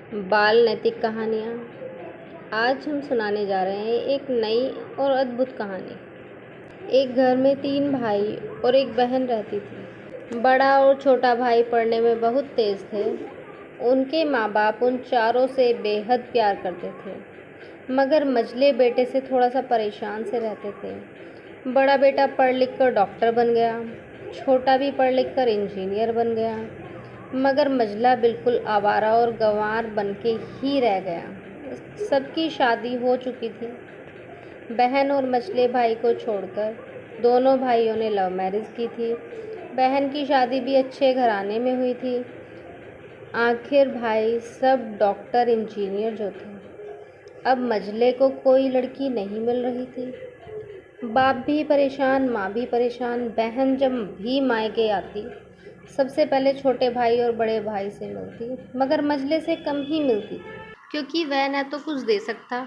बाल नैतिक कहानियाँ। आज हम सुनाने जा रहे हैं एक नई और अद्भुत कहानी। एक घर में 3 भाई और एक बहन रहती थी। बड़ा और छोटा भाई पढ़ने में बहुत तेज थे। उनके माँ बाप उन चारों से बेहद प्यार करते थे, मगर मझले बेटे से थोड़ा सा परेशान से रहते थे। बड़ा बेटा पढ़ लिख कर डॉक्टर बन गया, छोटा भी पढ़ लिख कर इंजीनियर बन गया, मगर मझला बिल्कुल आवारा और गंवार बन के ही रह गया। सबकी शादी हो चुकी थी। बहन और मझले भाई को छोड़कर दोनों भाइयों ने लव मैरिज की थी। बहन की शादी भी अच्छे घराने में हुई थी। आखिर भाई सब डॉक्टर इंजीनियर जो थे। अब मझले को कोई लड़की नहीं मिल रही थी। बाप भी परेशान, माँ भी परेशान। बहन जब भी मायके आती सबसे पहले छोटे भाई और बड़े भाई से मिलती, मगर मझले से कम ही मिलती, क्योंकि वह न तो कुछ दे सकता,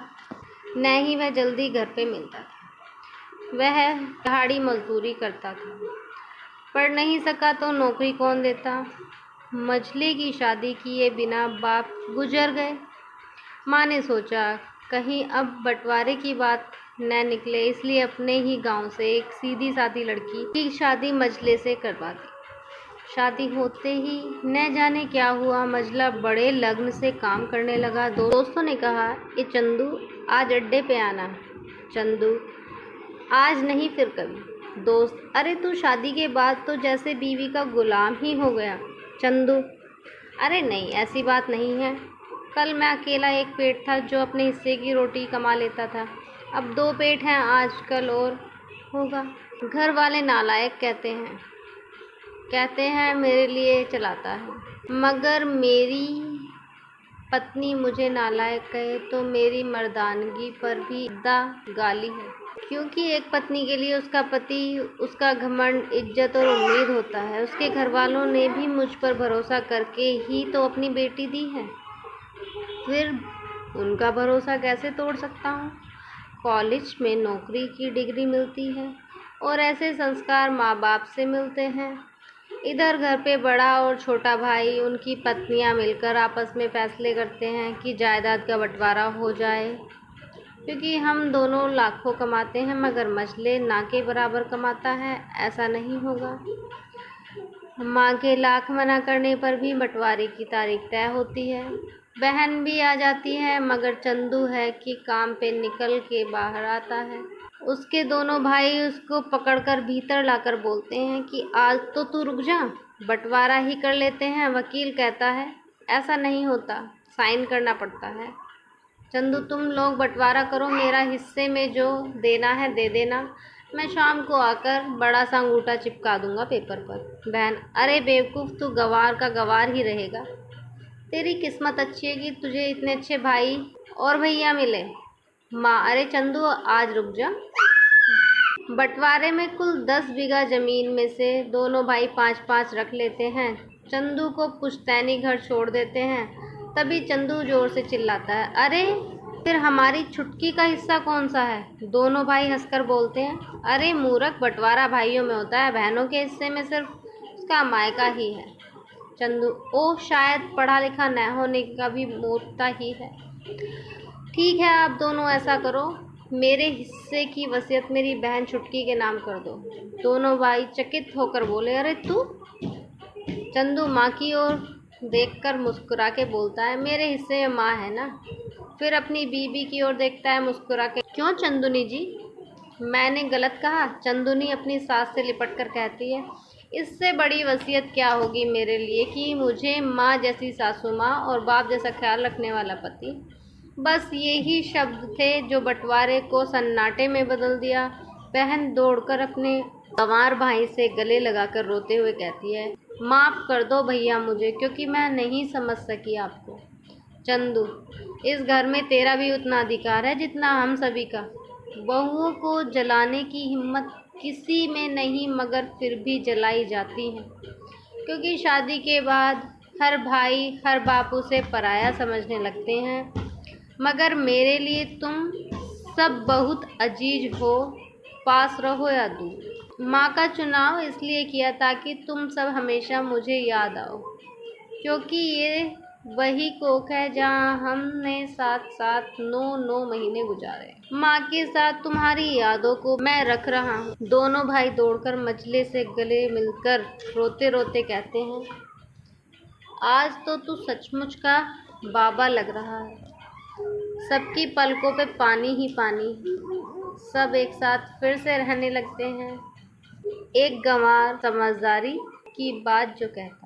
न ही वह जल्दी घर पे मिलता था। वह दिहाड़ी मजदूरी करता था, पढ़ नहीं सका तो नौकरी कौन देता। मझले की शादी किए बिना बाप गुजर गए। माँ ने सोचा कहीं अब बंटवारे की बात न निकले, इसलिए अपने ही गांव से एक सीधी सादी लड़की की शादी मझले से करवा दी। शादी होते ही न जाने क्या हुआ, मझला बड़े लगन से काम करने लगा। दोस्तों ने कहा, ये चंदू आज अड्डे पे आना। चंदू, आज नहीं फिर कभी। दोस्त, अरे तू शादी के बाद तो जैसे बीवी का गुलाम ही हो गया। चंदू, अरे नहीं, ऐसी बात नहीं है। कल मैं अकेला एक पेट था जो अपने हिस्से की रोटी कमा लेता था, अब 2 पेट हैं, आजकल और होगा। घर वाले नालायक कहते हैं मेरे लिए चलाता है, मगर मेरी पत्नी मुझे नालायक कहे तो मेरी मर्दानगी पर भी गाली है, क्योंकि एक पत्नी के लिए उसका पति, उसका घमंड, इज्जत और उम्मीद होता है। उसके घर वालों ने भी मुझ पर भरोसा करके ही तो अपनी बेटी दी है, फिर उनका भरोसा कैसे तोड़ सकता हूँ। कॉलेज में नौकरी की डिग्री मिलती है और ऐसे संस्कार माँ बाप से मिलते हैं। इधर घर पे बड़ा और छोटा भाई, उनकी पत्नियां मिलकर आपस में फैसले करते हैं कि जायदाद का बंटवारा हो जाए, क्योंकि हम दोनों लाखों कमाते हैं मगर मझले ना के बराबर कमाता है। ऐसा नहीं होगा। माँ के लाख मना करने पर भी बंटवारे की तारीख तय होती है। बहन भी आ जाती है, मगर चंदू है कि काम पे निकल के बाहर आता है। उसके दोनों भाई उसको पकड़कर भीतर लाकर बोलते हैं कि आज तो तू रुक जा, बंटवारा ही कर लेते हैं। वकील कहता है ऐसा नहीं होता, साइन करना पड़ता है। चंदू, तुम लोग बंटवारा करो, मेरा हिस्से में जो देना है दे देना, मैं शाम को आकर बड़ा सा अंगूठा चिपका दूंगा पेपर पर। बहन, अरे बेवकूफ़, तू गवार का गवार ही रहेगा। तेरी किस्मत अच्छी है कि तुझे इतने अच्छे भाई और भैया मिले। माँ, अरे चंदू आज रुक जा। बंटवारे में कुल 10 बीघा जमीन में से दोनों भाई 5-5 रख लेते हैं। चंदू को पुश्तैनी घर छोड़ देते हैं। तभी चंदू जोर से चिल्लाता है, अरे फिर हमारी छुटकी का हिस्सा कौन सा है। दोनों भाई हंसकर बोलते हैं, अरे मूर्ख, बंटवारा भाइयों में होता है, बहनों के हिस्से में सिर्फ उसका मायका ही है। चंदू, ओ शायद पढ़ा लिखा न होने का भी मूर्खता ही है। ठीक है, आप दोनों ऐसा करो, मेरे हिस्से की वसीयत मेरी बहन छुटकी के नाम कर दो। दोनों भाई चकित होकर बोले, अरे तू। चंदू माँ की ओर देखकर मुस्कुरा के बोलता है, मेरे हिस्से में माँ है ना। फिर अपनी बीवी की ओर देखता है मुस्कुरा के, क्यों चंदुनी जी, मैंने गलत कहा। चंदुनी अपनी सास से लिपट कर कहती है, इससे बड़ी वसीयत क्या होगी मेरे लिए कि मुझे माँ जैसी सासू माँ और बाप जैसा ख्याल रखने वाला पति। बस यही शब्द थे जो बंटवारे को सन्नाटे में बदल दिया। बहन दौड़कर अपने गंवार भाई से गले लगाकर रोते हुए कहती है, माफ़ कर दो भैया मुझे, क्योंकि मैं नहीं समझ सकी आपको। चंदू, इस घर में तेरा भी उतना अधिकार है जितना हम सभी का। बहुओं को जलाने की हिम्मत किसी में नहीं, मगर फिर भी जलाई जाती है, क्योंकि शादी के बाद हर भाई हर बापू से पराया समझने लगते हैं। मगर मेरे लिए तुम सब बहुत अजीज हो, पास रहो या दूर। माँ का चुनाव इसलिए किया ताकि तुम सब हमेशा मुझे याद आओ, क्योंकि ये वही कोख है जहाँ हमने साथ साथ 9 महीने गुजारे। माँ के साथ तुम्हारी यादों को मैं रख रहा हूँ। दोनों भाई दौड़कर मजले से गले मिलकर रोते रोते कहते हैं, आज तो तू सचमुच का बाबा लग रहा है। सबकी पलकों पे पानी ही पानी। सब एक साथ फिर से रहने लगते हैं। एक गंवार समझदारी की बात जो कहती